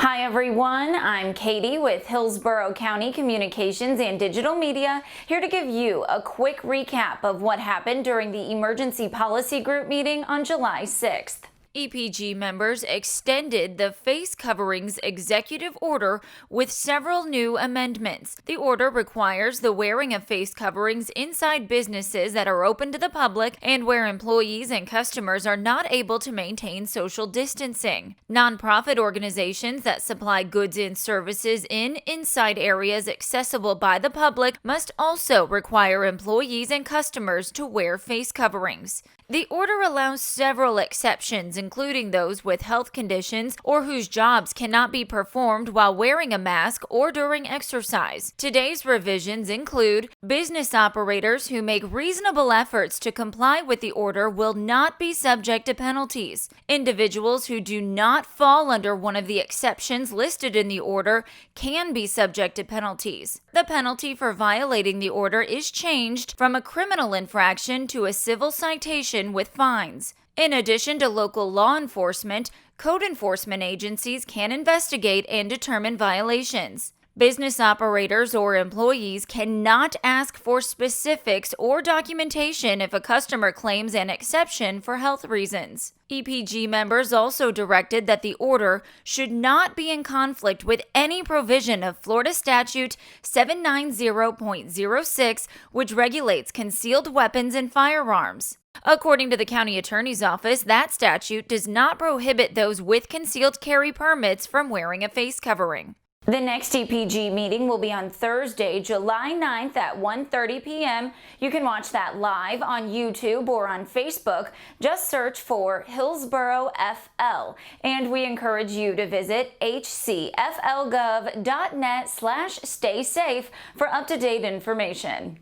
Hi everyone, I'm Katie with Hillsborough County Communications and Digital Media, here to give you a quick recap of what happened during the Emergency Policy Group meeting on July 6th. EPG members extended the face coverings executive order with several new amendments. The order requires the wearing of face coverings inside businesses that are open to the public and where employees and customers are not able to maintain social distancing. Nonprofit organizations that supply goods and services in inside areas accessible by the public must also require employees and customers to wear face coverings. The order allows several exceptions, including those with health conditions or whose jobs cannot be performed while wearing a mask or during exercise. Today's revisions include business operators who make reasonable efforts to comply with the order will not be subject to penalties. Individuals who do not fall under one of the exceptions listed in the order can be subject to penalties. The penalty for violating the order is changed from a criminal infraction to a civil citation with fines. In addition to local law enforcement, code enforcement agencies can investigate and determine violations. Business operators or employees cannot ask for specifics or documentation if a customer claims an exception for health reasons. EPG members also directed that the order should not be in conflict with any provision of Florida Statute 790.06, which regulates concealed weapons and firearms. According to the county attorney's office, that statute does not prohibit those with concealed carry permits from wearing a face covering. The next EPG meeting will be on Thursday, July 9th at 1:30 p.m. You can watch that live on YouTube or on Facebook. Just search for Hillsborough FL. And we encourage you to visit hcflgov.net/stay safe for up-to-date information.